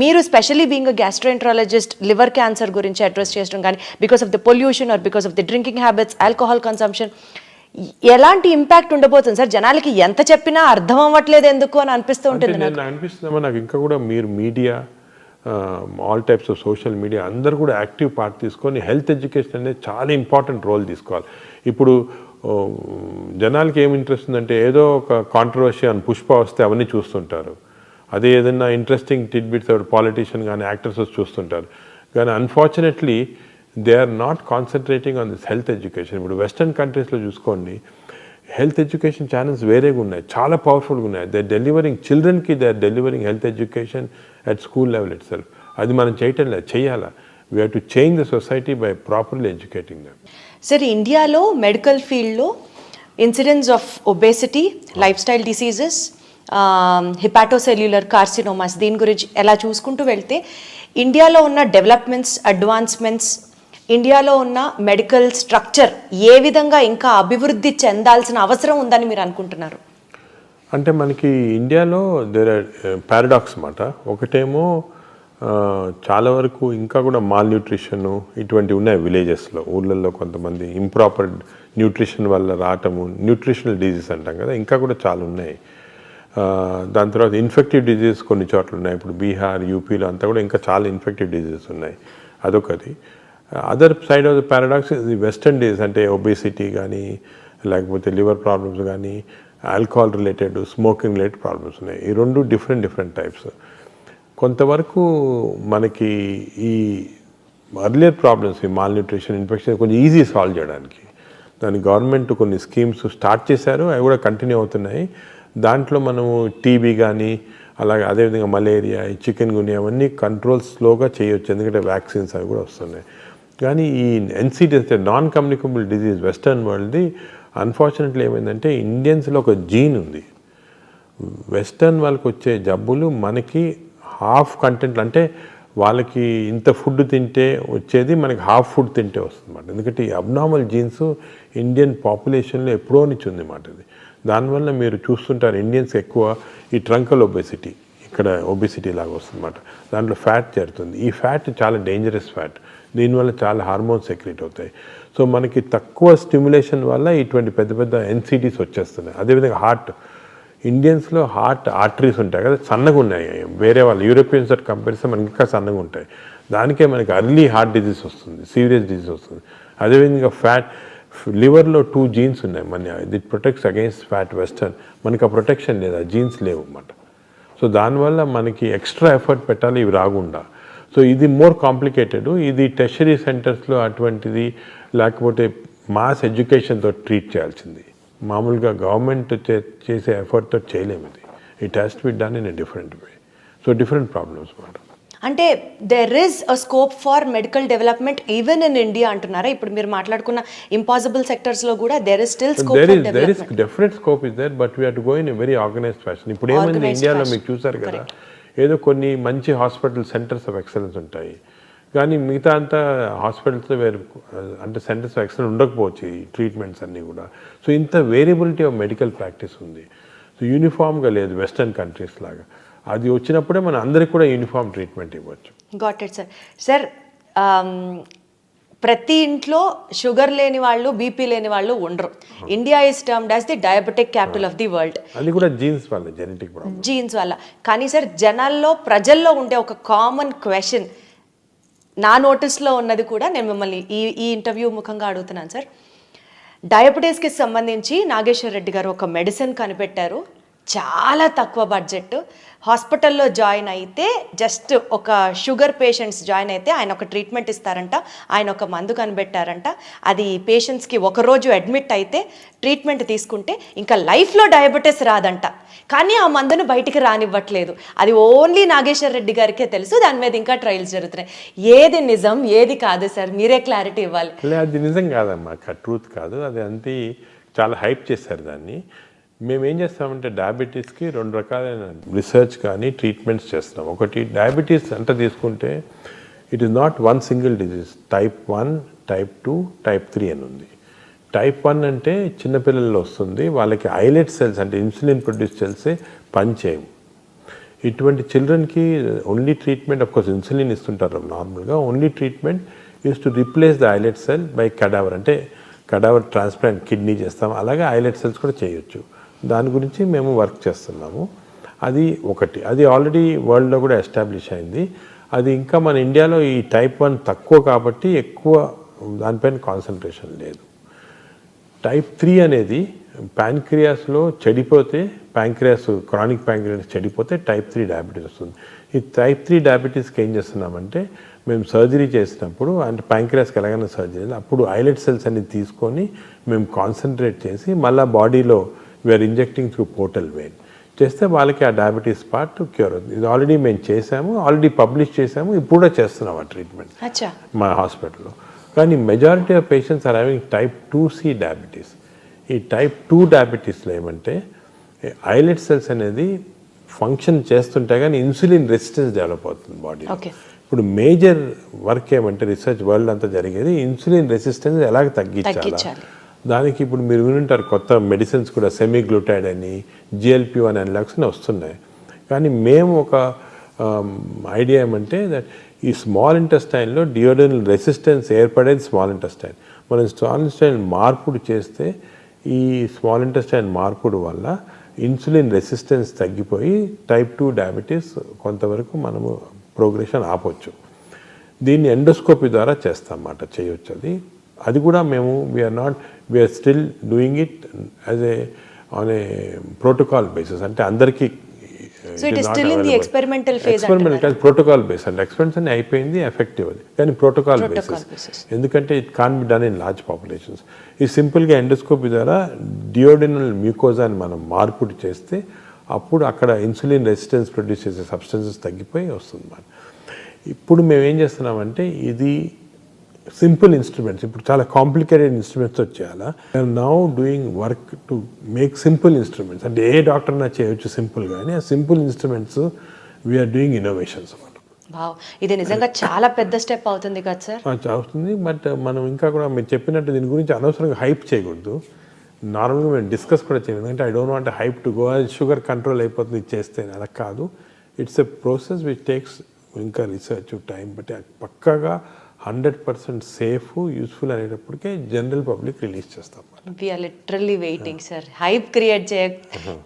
మీరు specially being a gastroenterologist liver cancer గురించి అడ్రస్ చేయడం కానీ because of the pollution or because of the drinking habits, alcohol consumption, ఎలాంటి ఇంపాక్ట్ ఉండబోతుంది సార్? జనాలకి ఎంత చెప్పినా అర్థం అవ్వట్లేదు ఎందుకు అని అనిపిస్తూ ఉంటుంది. అనిపిస్తుందమ్మా నాకు. ఇంకా కూడా మీరు media, all types of social media అందరూ కూడా యాక్టివ్ పార్ట్ తీసుకొని హెల్త్ ఎడ్యుకేషన్ అనేది చాలా ఇంపార్టెంట్ రోల్ తీసుకోవాలి. ఇప్పుడు జనాలకి ఏమి ఇంట్రెస్ట్ ఉందంటే ఏదో ఒక కాంట్రవర్సీ అని పుష్ప వస్తే అవన్నీ చూస్తుంటారు. అదే ఏదైనా ఇంట్రెస్టింగ్ టిడ్బిట్స్ పాలిటీషియన్ కానీ యాక్టర్స్ చూస్తుంటారు. కానీ unfortunately they are not concentrating on this health education. ఇప్పుడు వెస్టర్న్ కంట్రీస్లో చూసుకోండి, హెల్త్ ఎడ్యుకేషన్ ఛానల్స్ వేరేగా ఉన్నాయి, చాలా పవర్ఫుల్గా ఉన్నాయి. దే డెలివరింగ్ చిల్డ్రన్కి, they are delivering health education at school level itself. అది మనం చేయటం లేదు, చేయాలా. We have to change the society by properly educating them. Sir, ఇండియాలో మెడికల్ ఫీల్డ్లో incidence of obesity, lifestyle diseases, hepatocellular carcinomas, దీని గురించి ఎలా చూసుకుంటూ వెళ్తే ఇండియాలో ఉన్న డెవలప్మెంట్స్, అడ్వాన్స్మెంట్స్ ఇండియాలో ఉన్న మెడికల్ స్ట్రక్చర్ ఏ విధంగా ఇంకా అభివృద్ధి చెందాల్సిన అవసరం ఉందని మీరు అనుకుంటున్నారు? అంటే మనకి ఇండియాలో దేర్ ఆర్ పారాడాక్స్ అన్నమాట. ఒకటేమో చాలా వరకు ఇంకా కూడా మాల్ న్యూట్రిషన్ ఇటువంటివి ఉన్నాయి విలేజెస్లో, ఊళ్ళల్లో కొంతమంది ఇంప్రాపర్ న్యూట్రిషన్ వల్ల రావటము, న్యూట్రిషనల్ డిజీజ్ అంటాం కదా, ఇంకా కూడా చాలా ఉన్నాయి. దాని తర్వాత ఇన్ఫెక్టివ్ డిజీజ్ కొన్ని చోట్ల ఉన్నాయి. ఇప్పుడు బీహార్, యూపీలో అంతా కూడా ఇంకా చాలా ఇన్ఫెక్టివ్ డిజీజెస్ ఉన్నాయి. అదొకటి. Other side of the paradox the western disease, అంటే ఒబేసిటీ కానీ లేకపోతే లివర్ ప్రాబ్లమ్స్ కానీ alcohol related, smoking related problems ఉన్నాయి. ఈ రెండు డిఫరెంట్ టైప్స్. కొంతవరకు మనకి ఈ అర్లియర్ ప్రాబ్లమ్స్, ఈ మాల్ న్యూట్రిషన్, ఇన్ఫెక్షన్ కొంచెం ఈజీ సాల్వ్ చేయడానికి దాని గవర్నమెంట్ కొన్ని స్కీమ్స్ స్టార్ట్ చేశారు, అవి కూడా కంటిన్యూ అవుతున్నాయి. దాంట్లో మనము టీబీ కానీ అలాగే అదేవిధంగా మలేరియా, చికెన్ గున్యా అవన్నీ కంట్రోల్ స్లోగా చేయొచ్చు, ఎందుకంటే వ్యాక్సిన్స్ అవి కూడా వస్తున్నాయి. కానీ ఈ NCDs, non communicable disease western వరల్డ్ది, అన్ఫార్చునేట్లీ ఏమైందంటే ఇండియన్స్లో ఒక జీన్ ఉంది. వెస్టర్న్ వాళ్ళకి వచ్చే జబ్బులు మనకి హాఫ్ కంటెంట్, అంటే వాళ్ళకి ఇంత ఫుడ్ తింటే వచ్చేది మనకి హాఫ్ ఫుడ్ తింటే వస్తుంది అన్నమాట. ఎందుకంటే ఈ అబ్నార్మల్ జీన్స్ ఇండియన్ పాపులేషన్లో ఎప్పుడో నుంచి ఉంది అన్నమాట. ఇది దానివల్ల మీరు చూస్తుంటారు ఇండియన్స్ ఎక్కువ ఈ ట్రంకల్ ఒబేసిటీ, ఇక్కడ ఒబేసిటీ లాగా వస్తుంది అన్నమాట. దాంట్లో ఫ్యాట్ చేరుతుంది. ఈ ఫ్యాట్ చాలా డేంజరస్ ఫ్యాట్, దీనివల్ల చాలా హార్మోన్స్ సెక్రెట్ అవుతాయి. సో మనకి తక్కువ స్టిమ్యులేషన్ వల్ల ఇటువంటి పెద్ద పెద్ద ఎన్సిటీస్ వచ్చేస్తున్నాయి. అదేవిధంగా హార్ట్, ఇండియన్స్లో హార్ట్ ఆర్టరీస్ ఉంటాయి కదా, సన్నగా ఉన్నాయి. వేరే వాళ్ళు యూరోపియన్స్ తోటి కంపారిజన్ మనకి ఇంకా సన్నగా ఉంటాయి. దానికే మనకి అర్లీ హార్ట్ డిజీజ్ వస్తుంది, సీరియస్ డిజీజ్ వస్తుంది. అదేవిధంగా ఫ్యాట్, లివర్లో 2 జీన్స్ ఉన్నాయి మన, ఇది ప్రొటెక్ట్స్ అగైన్స్ ఫ్యాట్ వెస్టర్న్, మనకి ఆ ప్రొటెక్షన్ లేదు, ఆ జీన్స్ లేవు అన్నమాట. సో దానివల్ల మనకి ఎక్స్ట్రా ఎఫర్ట్ పెట్టాలి ఇవి రాకుండా. సో ఇది మోర్ కాంప్లికేటెడ్. ఇది టెర్షరీ సెంటర్స్లో అటువంటిది, లేకపోతే మాస్ ఎడ్యుకేషన్తో ట్రీట్ చేయాల్సింది. మామూలుగా గవర్నమెంట్ చేసే ఎఫర్ట్తో చేయలేము ఇది. It has to be done in a different way. So different problems మాట. అంటే there is a scope for medical development even in India అంటున్నారా? ఇప్పుడు మీరు మాట్లాడుకున్న ఇంపాసిబుల్ సెక్టర్స్లో కూడా there is still scope for development. There is definite scope is there, but we have to go in a very organised fashion. ఇప్పుడు ఏమైంది ఇండియాలో మీకు చూసారు కదా, ఏదో కొన్ని మంచి హాస్పిటల్ సెంటర్స్ ఆఫ్ ఎక్సలెన్స్ ఉంటాయి, కానీ మిగతా అంతా హాస్పిటల్స్లో వేరు, అంటే సెంటర్స్ ఆఫ్ ఎక్సలెన్స్ ఉండకపోవచ్చు ఈ ట్రీట్మెంట్స్ అన్నీ కూడా. సో ఇంత వేరియబిలిటీ ఆఫ్ మెడికల్ ప్రాక్టీస్ ఉంది. సో యూనిఫామ్గా లేదు వెస్టర్న్ కంట్రీస్ లాగా. అది వచ్చినప్పుడే మనం అందరికి కూడా యూనిఫామ్ ట్రీట్మెంట్ ఇవ్వచ్చు. Got it sir. సార్, ప్రతి ఇంట్లో షుగర్ లేని వాళ్ళు, బీపీ లేని వాళ్ళు ఉండరు. India is termed as the diabetic capital of the world. అది కూడా జీన్స్ వల్ల, జెనెటిక్ ప్రాబ్లమ్, జీన్స్ వల్ల. కానీ సార్, ప్రజల్లో ఉండే ఒక కామన్ క్వశ్చన్, నా నోటీస్లో ఉన్నది కూడా నేను మిమ్మల్ని ఈ ఇంటర్వ్యూ ముఖంగా అడుగుతున్నాను సార్. డయాబెటీస్కి సంబంధించి నాగేశ్వర్ రెడ్డి గారు ఒక మెడిసిన్ కనిపెట్టారు, చాలా తక్కువ బడ్జెట్. హాస్పిటల్లో జాయిన్ అయితే, జస్ట్ ఒక షుగర్ పేషెంట్స్ జాయిన్ అయితే ఆయన ఒక ట్రీట్మెంట్ ఇస్తారంట, ఆయన ఒక మందు కనిపెట్టారంట. అది పేషెంట్స్కి ఒకరోజు అడ్మిట్ అయితే ట్రీట్మెంట్ తీసుకుంటే ఇంకా లైఫ్లో డయాబెటీస్ రాదంట. కానీ ఆ మందును బయటికి రానివ్వట్లేదు. అది ఓన్లీ నాగేశ్వర్ రెడ్డి గారికే తెలుసు. దాని మీద ఇంకా ట్రయల్స్ జరుగుతున్నాయి. ఏది నిజం, ఏది కాదు సార్? మీరే క్లారిటీ ఇవ్వాలి. అది నిజం కాదమ్మా, ట్రూత్ కాదు అది. అంతే చాలా హైప్ చేశారు దాన్ని. మేము ఏం చేస్తామంటే డయాబెటీస్కి 2 రకాలైన రీసెర్చ్ కానీ ట్రీట్మెంట్స్ చేస్తున్నాం. ఒకటి, డయాబెటీస్ అంటే తీసుకుంటే it is not one single disease. Type 1, type 2, type 3 అని ఉంది. టైప్ 1 అంటే చిన్నపిల్లల్లో వస్తుంది, వాళ్ళకి ఐలెట్ సెల్స్ అంటే ఇన్సులిన్ ప్రొడ్యూస్ సెల్సే పనిచేయవు. ఇటువంటి చిల్డ్రన్కి ఓన్లీ ట్రీట్మెంట్, అఫ్కోర్స్ ఇన్సులిన్ ఇస్తుంటారు నార్మల్గా, only treatment is to replace the islet cell by cadaver, అంటే కడావర్ ట్రాన్స్ప్లాంట్ కిడ్నీ చేస్తాం, అలాగే ఐలెట్ సెల్స్ కూడా చేయొచ్చు. దాని గురించి మేము వర్క్ చేస్తున్నాము. అది ఒకటి, అది ఆల్రెడీ వరల్డ్లో కూడా ఎస్టాబ్లిష్ అయింది. అది ఇంకా మన ఇండియాలో ఈ టైప్ 1 తక్కువ కాబట్టి ఎక్కువ దానిపైన కాన్సన్ట్రేషన్ లేదు. టైప్ 3 అనేది ప్యాంక్రియాస్లో చెడిపోతే, క్రానిక్ ప్యాంక్రియాస్ చెడిపోతే టైప్ 3 డయాబెటీస్ వస్తుంది. ఈ టైప్ 3 డయాబెటీస్కి ఏం చేస్తున్నామంటే, మేము సర్జరీ చేసినప్పుడు, అంటే ప్యాంక్రియాస్కి ఎలాగైనా సర్జరీ, అప్పుడు ఐలెట్ సెల్స్ అన్ని తీసుకొని మేము కాన్సన్ట్రేట్ చేసి మళ్ళీ బాడీలో we are injecting through portal vein చేస్తే వాళ్ళకి ఆ డయాబెటీస్ పార్ట్ క్యూర్ అవుతుంది. ఇది ఆల్రెడీ మేము చేసాము, ఆల్రెడీ పబ్లిష్ చేసాము, ఇప్పుడు కూడా చేస్తున్నాం ఆ ట్రీట్మెంట్ మా హాస్పిటల్లో. కానీ majority of patients are having type 2C diabetes. ఈ టైప్ 2 డయాబెటీస్లో ఏమంటే ఐలెట్ సెల్స్ అనేది ఫంక్షన్ చేస్తుంటే కానీ ఇన్సులిన్ రెసిస్టెన్స్ డెవలప్ అవుతుంది బాడీలో. ఇప్పుడు మేజర్ వర్క్ ఏమంటే రిసెర్చ్ వరల్డ్ అంతా జరిగేది ఇన్సులిన్ రెసిస్టెన్స్ ఎలాగ తగ్గించాలి. దానికి ఇప్పుడు మీరు వినుంటారు కొత్త మెడిసిన్స్ కూడా సెమీగ్లూటైడ్ అని GLP-1 అనలాగ్స్ అని వస్తున్నాయి. కానీ మేము ఒక ఐడియా ఏమంటే దట్ ఈ స్మాల్ ఇంటెస్టైన్లో డియోడెనల్ రెసిస్టెన్స్ ఏర్పడేది స్మాల్ ఇంటెస్టైన్. మనం స్మాల్ ఇంటెస్టైన్ మార్పుడు చేస్తే ఈ స్మాల్ ఇంటెస్టైన్ మార్పుడు వల్ల ఇన్సులిన్ రెసిస్టెన్స్ తగ్గిపోయి టైప్ 2 డయాబెటీస్ కొంతవరకు మనము ప్రోగ్రెషన్ ఆపొచ్చు. దీన్ని ఎండోస్కోపీ ద్వారా చేస్తామన్నమాట, చేయొచ్చు. అది కూడా మేము we are still doing it as on a protocol basis. అంటే అందరికీ so it is still in the experimental phase. Experimental protocol base అంటే ఎక్స్పెరిమెంట్స్ అన్ని అయిపోయింది, ఎఫెక్టివ్ అది, కానీ ప్రోటోకాల్ బేసిస్. ఎందుకంటే it can be done in large populations. ఈ సింపుల్గా ఎండోస్కోపీ ద్వారా డియోడెనల్ మ్యూకోజాని మనం మార్పుడు చేస్తే అప్పుడు అక్కడ ఇన్సులిన్ రెసిస్టెన్స్ ప్రొడ్యూస్ చేసే సబ్స్టెన్సెస్ తగ్గిపోయి వస్తుంది మనం. ఇప్పుడు మేము ఏం చేస్తున్నామంటే ఇది సింపుల్ ఇన్స్ట్రుమెంట్స్, ఇప్పుడు చాలా కాంప్లికేటెడ్ ఇన్స్ట్రుమెంట్స్ వచ్చేయాలా. We're now doing work to make simple instruments. అంటే ఏ డాక్టర్నా చేయొచ్చు సింపుల్, కానీ ఆ simple instruments we're doing innovations అన్నమాట. ఇది నిజంగా చాలా పెద్ద స్టెప్ అవుతుంది కదా సార్? అవుతుంది, బట్ మనం ఇంకా కూడా మీరు చెప్పినట్టు దీని గురించి అనవసరంగా హైప్ చేయకూడదు. నార్మల్గా మేము డిస్కస్ కూడా చేయలేదు, ఎందుకంటే I don't want hype to go sugar control అయిపోతుంది ఇది చేస్తే, అలా కాదు. It's a process which takes ఇంకా రీసెర్చ్ టైం, బట్ పక్కాగా 100% సేఫ్ యూస్ఫుల్ అనేటప్పటికే జనరల్ పబ్లిక్ రిలీజ్ చేస్తాం. We're literally waiting sir. Hype create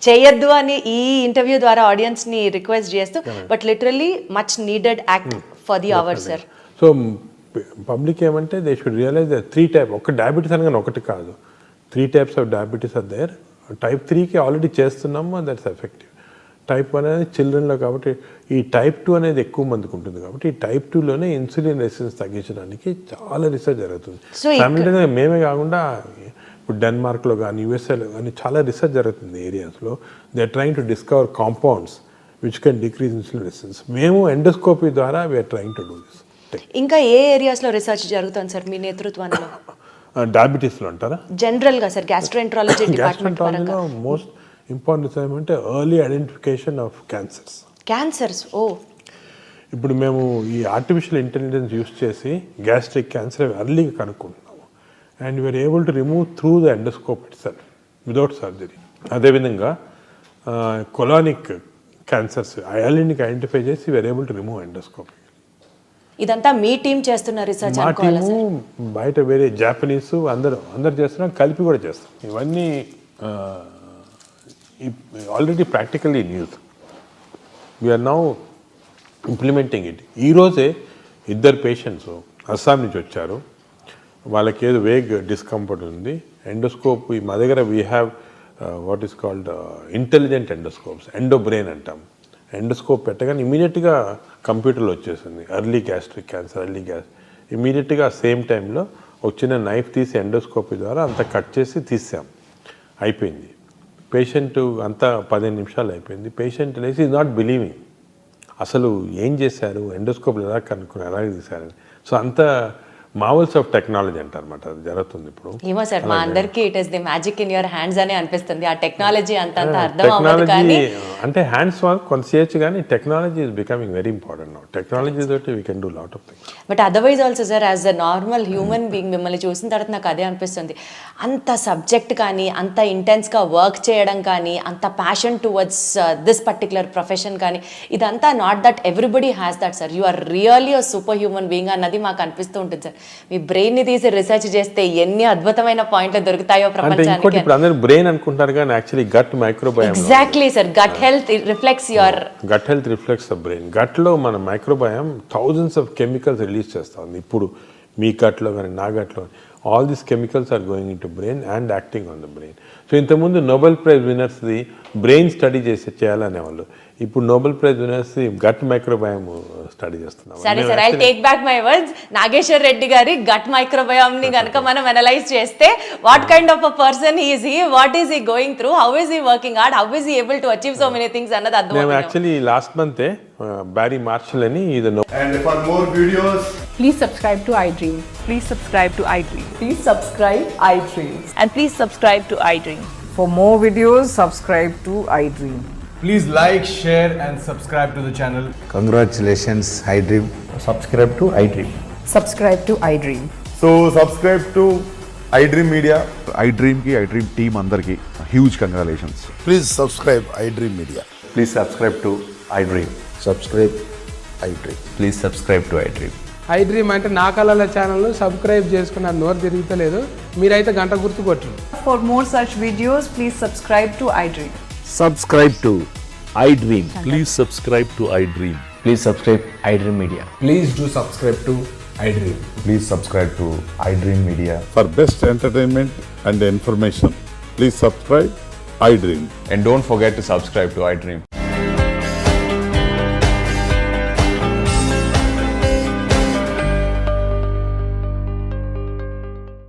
చేయొద్దు అని ఈ ఇంటర్వ్యూ ద్వారా ఆడియన్స్ ని రిక్వెస్ట్ చేస్తూ, but literally much needed act for the hour sir. So public ఏమంటే దే షుడ్ రియలైజ్ 3 టైప్, ఒక డయాబెటీస్ అనగానే ఒకటి కాదు, 3 types of diabetes are there. Type 3కి ఆల్రెడీ చేస్తున్నాము, దట్స్ ఎఫెక్టివ్. టైప్ 1 అనేది చిల్డ్రన్లో, కాబట్టి ఈ టైప్ 2 అనేది ఎక్కువ మందికి ఉంటుంది. కాబట్టి ఈ టైప్ 2లోనే ఇన్సులిన్ రెసిస్టెన్స్ తగ్గించడానికి చాలా రీసెర్చ్ జరుగుతుంది. ఫ్యామిలీగా మేమే కాకుండా ఇప్పుడు డెన్మార్క్లో కానీ యూఎస్ఏలో కానీ చాలా రీసెర్చ్ జరుగుతుంది ఏరియాస్లో. They are trying to discover compounds which can decrease insulin resistance. మేము ఎండోస్కోపీ ద్వారా we are trying to do this. ఇంకా ఏ ఏరియాస్లో రీసెర్చ్ జరుగుతుంది సార్ మీ నేతృత్వంలో? డయాబెటీస్లో అంటారా? జనరల్గా సార్ గ్యాస్ట్రోఎంట్రాలజీ డిపార్ట్మెంట్ పరంగా మోస్ట్ ఇంపార్టెంట్ ఏమంటే ఎర్లీ ఐడెంటిఫికేషన్ ఆఫ్ క్యాన్సర్స్. ఇప్పుడు మేము ఈ ఆర్టిఫిషియల్ ఇంటెలిజెన్స్ యూస్ చేసి గ్యాస్ట్రిక్ క్యాన్సర్ ఎర్లీగా కనుక్కుంటున్నాము, and we're able to remove through the endoscope itself without surgery. అదేవిధంగా కొలానిక్ క్యాన్సర్స్ ఎర్లీకి ఐడెంటిఫై చేసి we're able to remove endoscope. ఇదంతా మీ టీం చేస్తున్న రీసెర్చ్? మా టీము బయట వేరే జాపనీస్ అందరు చేస్తున్నాం, కలిపి కూడా చేస్తాం. ఇవన్నీ already practically in use. We are now implementing it. ఈరోజే 2 పేషెంట్స్ అస్సాం నుంచి వచ్చారు, వాళ్ళకి ఏదో వేగ్ డిస్కంఫర్ట్ ఉంది. ఎండోస్కోప్ మా దగ్గర we have what is called intelligent endoscopes, endobrain అంటాం. ఎండోస్కోప్ పెట్టగానే ఇమీడియట్గా కంప్యూటర్లో వచ్చేసింది ఎర్లీ గ్యాస్ట్రిక్ క్యాన్సర్, ఇమీడియట్గా సేమ్ టైంలో వచ్చిన నైఫ్ తీసి ఎండోస్కోపీ ద్వారా అంతా కట్ చేసి తీసాం, అయిపోయింది. పేషెంట్ అంతా 15 నిమిషాలు అయిపోయింది. పేషెంట్ లేసి ఈజ్ నాట్ బిలీవింగ్, అసలు ఏం చేశారు, ఎండోస్కోప్లు ఎలా కనుక్కున్నారు, ఎలా తీశారని. సో అంత మార్వెల్స్ ఆఫ్ టెక్నాలజీ అంటారన్నమాట, అది జరుగుతుంది ఇప్పుడు. ఏమో సార్, మా అందరికీ it is the magic in your hands అని అనిపిస్తుంది. ఆ టెక్నాలజీ అంత అర్థం అవ్వదు, కానీ అంటే హ్యాండ్స్ కొంత చేయొచ్చు, కానీ technology is becoming very important now. Technology తోటి we can do lot of things. But otherwise also sir, as a normal human being మిమ్మల్ని చూసిన తర్వాత నాకు అదే అనిపిస్తుంది. అంత సబ్జెక్ట్ కానీ, అంత ఇంటెన్స్గా వర్క్ చేయడం కానీ, అంత passion towards this particular profession కానీ, ఇదంతా not that everybody has that sir. You are really a super human being అన్నది మాకు అనిపిస్తూ ఉంటుంది సార్. మీ బ్రెయిన్ ని తీసి రీసెర్చ్ చేస్తే ఎన్ని అద్భుతమైన పాయింట్లు దొరుకుతాయో ప్రపంచానికి. ఇప్పుడు అందరూ బ్రెయిన్ అనుకుంటారు, కానీ actually gut microbiome. Exactly sir, gut health reflects your the brain. గట్లో మన microbiome thousands of chemicals release చేస్తా ఉంది. ఇప్పుడు మీ గట్లో కానీ నా గట్లో all these chemicals are going in to brain and acting on the brain. So ఇంతకుముందు నోబెల్ ప్రైజ్ విన్నర్స్ది బ్రెయిన్ స్టడీ చేయాలనేవాళ్ళు. ఇప్పుడు Nobel prize winners gut microbiome study చేస్తున్నాం. సరే సార్, I take back my words. Nageshwar Reddy గారి గట్ మైక్రోబయామ్ ని కనుక మనం అనలైజ్ చేస్తే, what kind of a person is he, what is he going through, how is he working hard, how is he able to achieve so many things అన్నది అర్థం. మేము actually last month Barry Marshall అని ఇది. And for more videos, please subscribe to iDream. Please subscribe to iDream. Please subscribe iDream. And please subscribe to iDream. For more videos, subscribe to iDream. Please like, share, and subscribe to the channel. Congratulations, iDream. Subscribe to iDream. Subscribe to iDream. So subscribe to iDream Media. iDream కి iDream టీమ్ అందరికి huge congratulations. Please subscribe iDream Media. Please subscribe to iDream. Subscribe iDream. Please subscribe to iDream. iDream అంటే నా కళల ఛానల్ సబ్స్క్రైబ్ చేసుకున్న నోరు తిరుగుతలేదు, మీరైతే గంట గుర్తు కొట్టండి. For more such videos, please subscribe to iDream. Subscribe to iDream. Please subscribe to iDream. Please subscribe iDream Media. Please do subscribe to iDream. Please subscribe to iDream Media. For best entertainment and information, please subscribe iDream. And don't forget to subscribe to iDream.